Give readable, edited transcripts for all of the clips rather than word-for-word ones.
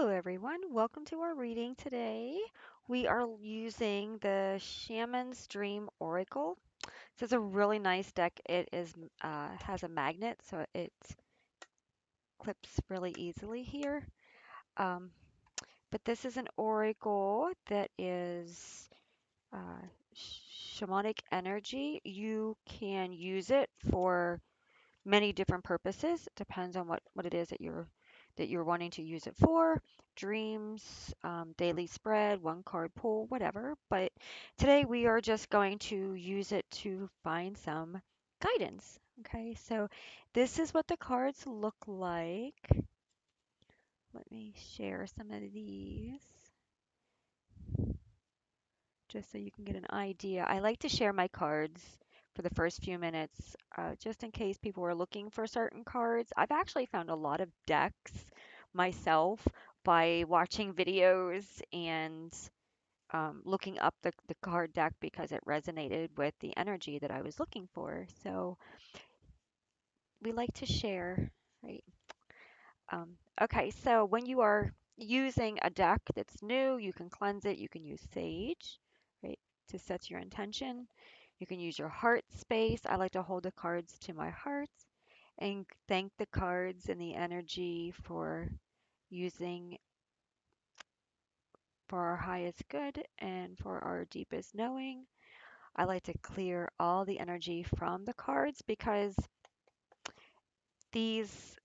Hello, everyone. Welcome to our reading today. We are using the Shaman's Dream Oracle. This is a really nice deck. It is has a magnet, so it clips really easily here. Um, but this is an oracle that is uh, shamanic energy. You can use it for many different purposes. It depends on what it is that you're wanting to use it for. Dreams, daily spread, one card pull, whatever. But today we are just going to use it to find some guidance. Okay, so this is what the cards look like. Let me share some of these just so you can get an idea. I like to share my cards for the first few minutes, just in case people are looking for certain cards. I've actually found a lot of decks myself by watching videos and looking up the card deck because it resonated with the energy that I was looking for. So we like to share, right? Okay, so when you are using a deck that's new, you can cleanse it. You can use sage, right, to set your intention. You can use your heart space. I like to hold the cards to my heart and thank the cards and the energy for using for our highest good and for our deepest knowing. I like to clear all the energy from the cards because these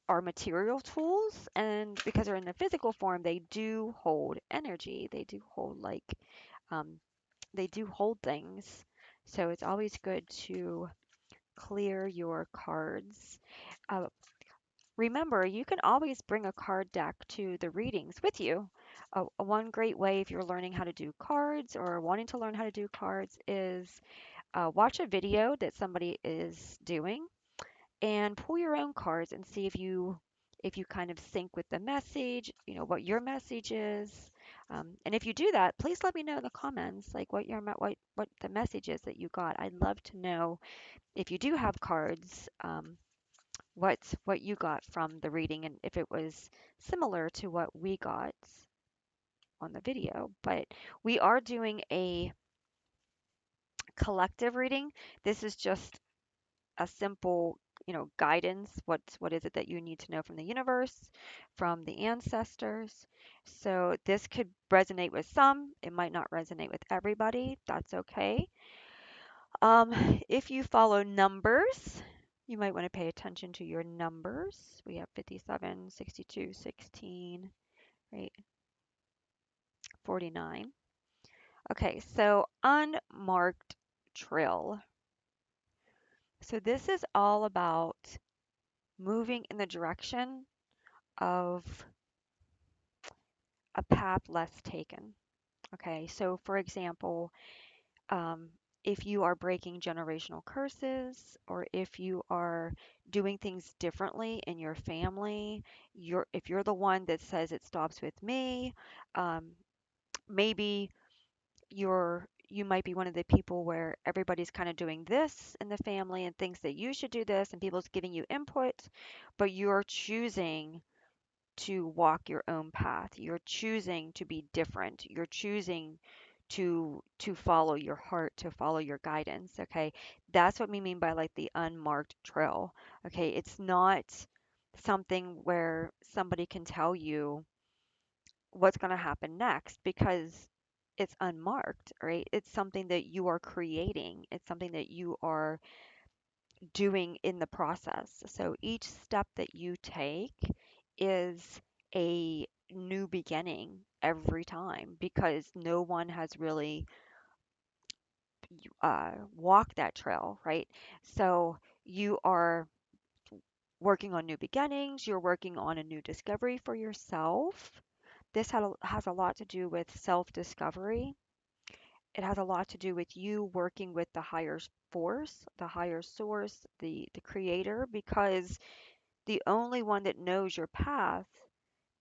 are material tools, and because they're in the physical form they do hold energy, um, they do hold things, so it's always good to clear your cards. uh, Remember, you can always bring a card deck to the readings with you. One great way if you're learning how to do cards or wanting to learn how to do cards is watch a video that somebody is doing and pull your own cards and see if you kind of sync with the message, what your message is. And if you do that, please let me know in the comments like what the message is that you got. I'd love to know if you do have cards, what you got from the reading and if it was similar to what we got on the video. But we are doing a collective reading. This is just a simple, guidance. What is it that you need to know from the universe, from the ancestors? So this could resonate with some. It might not resonate with everybody. That's okay. If you follow numbers, you might want to pay attention to your numbers. We have 57, 62, 16, right? 49. Okay, so unmarked trail. So this is all about moving in the direction of a path less taken. Okay, so for example, um, if you are breaking generational curses or if you are doing things differently in your family, if you're the one that says it stops with me, um, maybe you might be one of the people where everybody's kind of doing this in the family and thinks that you should do this and people's giving you input, but you're choosing to walk your own path. You're choosing to be different. You're choosing to follow your heart, to follow your guidance, okay? That's what we mean by like the unmarked trail. Okay, it's not something where somebody can tell you what's going to happen next because it's unmarked, right? It's something that you are creating. It's something that you are doing in the process. So each step that you take is a new beginning every time because no one has really walked that trail, right? So you are working on new beginnings, you're working on a new discovery for yourself. This has a lot to do with self discovery. It has a lot to do with you working with the higher force, the higher source, the creator, because the only one that knows your path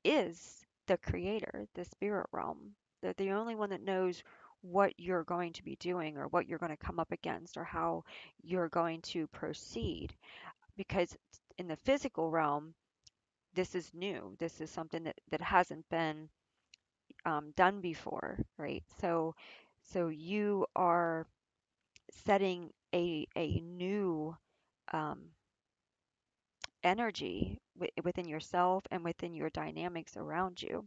is the creator, the spirit realm. They're the only one that knows what you're going to be doing or what you're going to come up against or how you're going to proceed. Because in the physical realm, this is new. This is something that hasn't been done before, right? So you are setting a new um, energy within yourself and within your dynamics around you.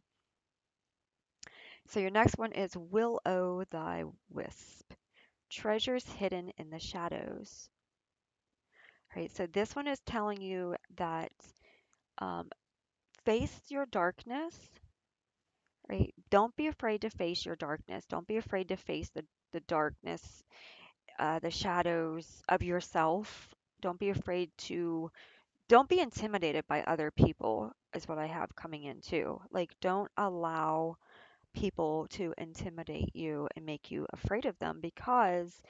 So your next one is Will O Thy Wisp, treasures hidden in the shadows. Right. So this one is telling you that um, face your darkness. Right. Don't be afraid to face your darkness. Don't be afraid to face the darkness, the shadows of yourself. Don't be afraid to, don't be intimidated by other people, is what I have coming in too. Like, don't allow people to intimidate you and make you afraid of them, because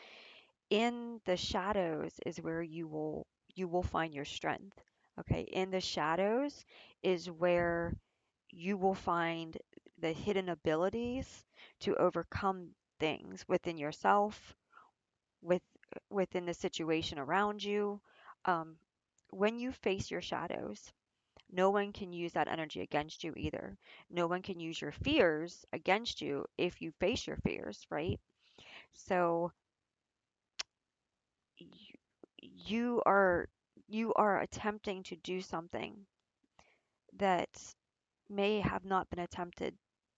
in the shadows is where you will find your strength. Okay, in the shadows is where you will find the hidden abilities to overcome things within yourself, with within the situation around you. um, when you face your shadows, no one can use that energy against you either. No one can use your fears against you if you face your fears, right? So you, you are you are attempting to do something that may have not been attempted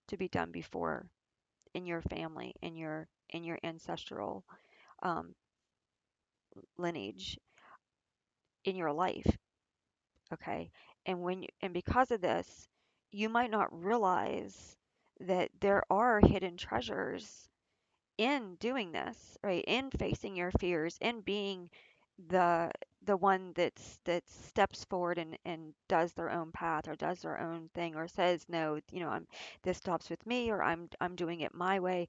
to be done before in your family, in your ancestral um, lineage, in your life. Okay, and because of this, you might not realize that there are hidden treasures in doing this, right? In facing your fears, in being the the one that steps forward and does their own path, or does their own thing, or says no, I'm, this stops with me, or I'm doing it my way.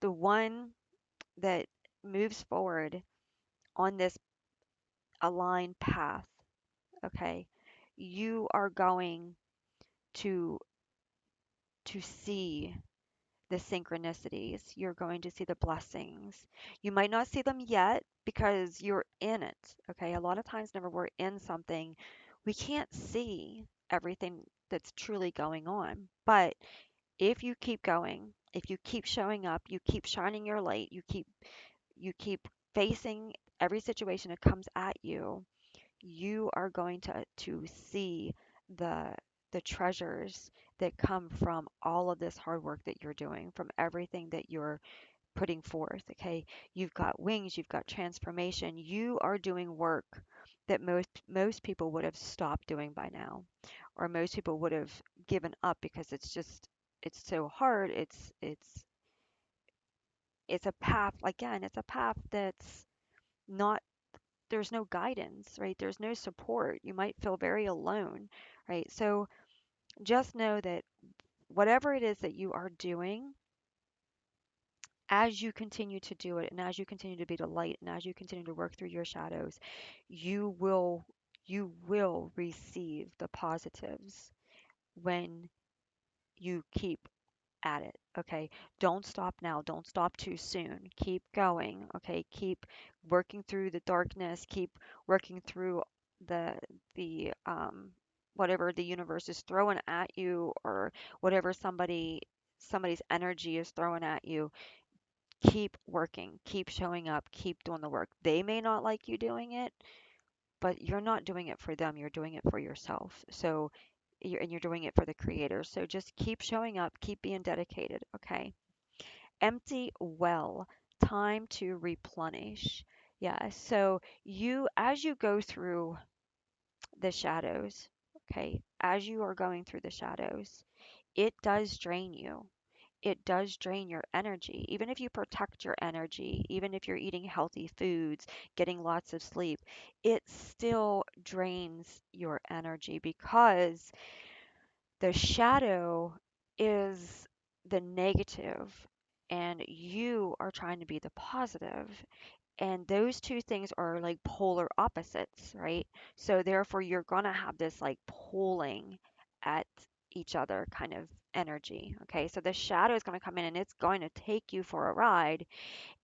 The one that moves forward on this aligned path, okay, you are going to to see the synchronicities. You're going to see the blessings. You might not see them yet because you're in it. Okay. A lot of times, whenever we're in something, we can't see everything that's truly going on. But if you keep going, if you keep showing up, you keep shining your light, you keep facing every situation that comes at you, you are going to see the the treasures that come from all of this hard work that you're doing, from everything that you're putting forth. Okay, you've got wings, you've got transformation, you are doing work that most people would have stopped doing by now, or most people would have given up, because it's so hard. It's a path, again, it's a path that's not, there's no guidance, right? There's no support. You might feel very alone, right? So just know that whatever it is that you are doing, as you continue to do it, and as you continue to be the light, and as you continue to work through your shadows, you will you will receive the positives when you keep at it. Okay, don't stop now, don't stop too soon, keep going. Okay, keep working through the darkness, keep working through the the whatever the universe is throwing at you, or whatever somebody's energy is throwing at you. Keep working, keep showing up, keep doing the work. They may not like you doing it, but you're not doing it for them, you're doing it for yourself. So and you're doing it for the creator. So just keep showing up, keep being dedicated. Okay, empty well, time to replenish. Yeah, so as you go through the shadows, okay, as you are going through the shadows, it does drain you. It does drain your energy. Even if you protect your energy, even if you're eating healthy foods, getting lots of sleep, it still drains your energy, because the shadow is the negative and you are trying to be the positive, and those two things are like polar opposites, right? So therefore you're going to have this like pulling at each other kind of energy. Okay, so the shadow is going to come in and it's going to take you for a ride,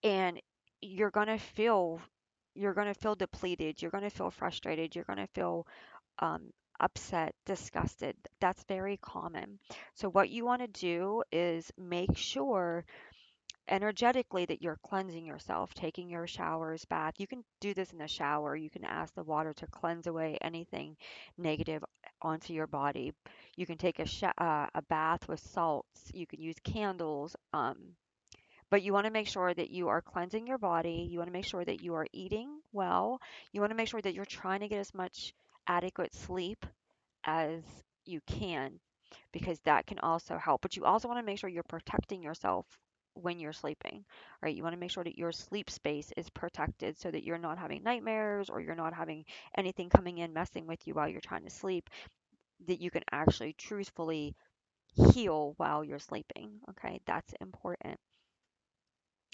and you're going to feel you're going to feel depleted, you're going to feel frustrated, you're going to feel upset, disgusted. That's very common. So, what you want to do is make sure energetically that you're cleansing yourself, taking your showers, bath. You can do this in the shower. You can ask the water to cleanse away anything negative onto your body. You can take a bath with salts. You can use candles. But you want to make sure that you are cleansing your body. You want to make sure that you are eating well. You want to make sure that you're trying to get as much adequate sleep as you can because that can also help. But you also want to make sure you're protecting yourself when you're sleeping, right? You want to make sure that your sleep space is protected so that you're not having nightmares or you're not having anything coming in messing with you while you're trying to sleep, that you can actually truthfully heal while you're sleeping. Okay, that's important.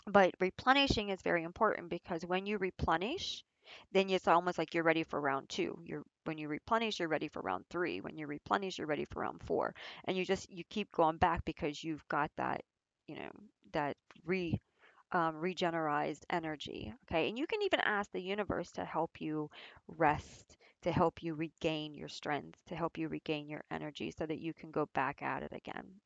But replenishing is very important because when you replenish, then it's almost like you're ready for round two. You're when you replenish, you're ready for round three. When you replenish, you're ready for round four. And you keep going back because you've got that, you know, that regenerized energy. Okay. And you can even ask the universe to help you rest, to help you regain your strength, to help you regain your energy so that you can go back at it again.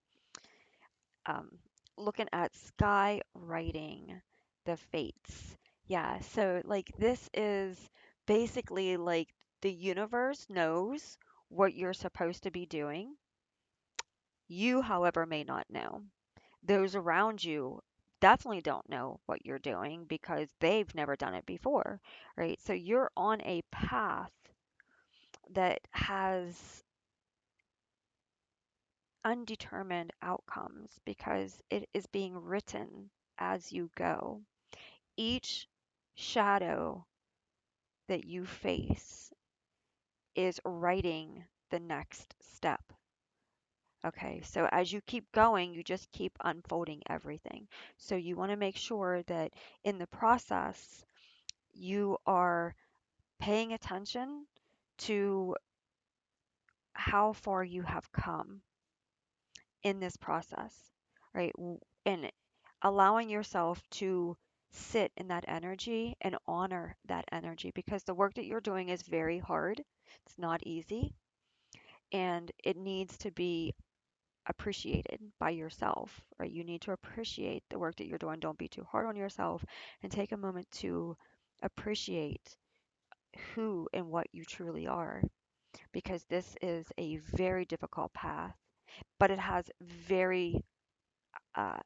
um, Looking at sky writing the fates. Yeah, so like this is basically like the universe knows what you're supposed to be doing. You, however, may not know. Those around you definitely don't know what you're doing because they've never done it before, right? So you're on a path that has undetermined outcomes because it is being written as you go. Each shadow that you face is writing the next step. Okay, so as you keep going, you just keep unfolding everything. So you want to make sure that in the process, you are paying attention to how far you have come in this process, right? And allowing yourself to sit in that energy and honor that energy because the work that you're doing is very hard. It's not easy and it needs to be appreciated by yourself, right? You need to appreciate the work that you're doing. Don't be too hard on yourself and take a moment to appreciate who and what you truly are because this is a very difficult path, but it has very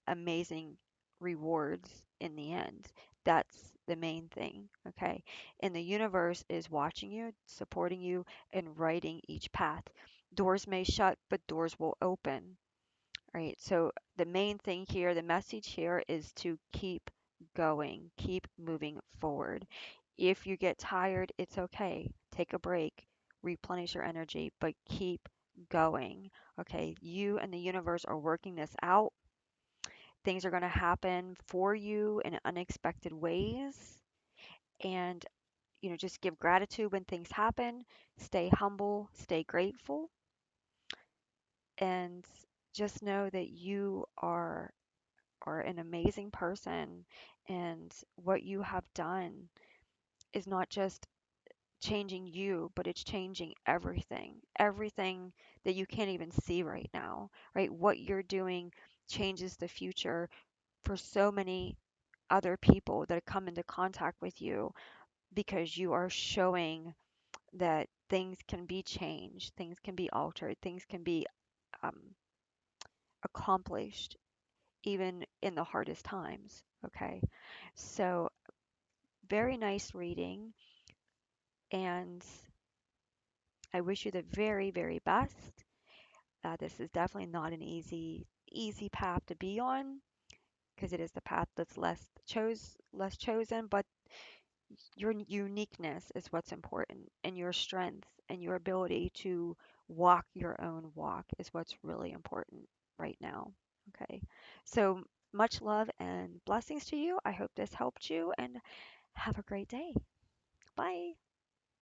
amazing rewards in the end. That's the main thing, okay? And the universe is watching you, supporting you, and writing each path. Doors may shut, but doors will open, right? So the main thing here, the message here is to keep going, keep moving forward. If you get tired, it's okay. Take a break, replenish your energy, but keep going. Okay, you and the universe are working this out. Things are going to happen for you in unexpected ways. And, just give gratitude when things happen. Stay humble, stay grateful, and just know that you are an amazing person. And what you have done is not just changing you, but it's changing everything, everything that you can't even see right now, right? What you're doing changes the future for so many other people that come into contact with you because you are showing that things can be changed, things can be altered, things can be um, accomplished even in the hardest times. Okay, so very nice reading, and I wish you the very, very best. This is definitely not an easy path to be on because it is the path that's less chosen, but your uniqueness is what's important, and your strength and your ability to walk your own walk is what's really important right now. Okay. So much love and blessings to you. I hope this helped you and have a great day. Bye.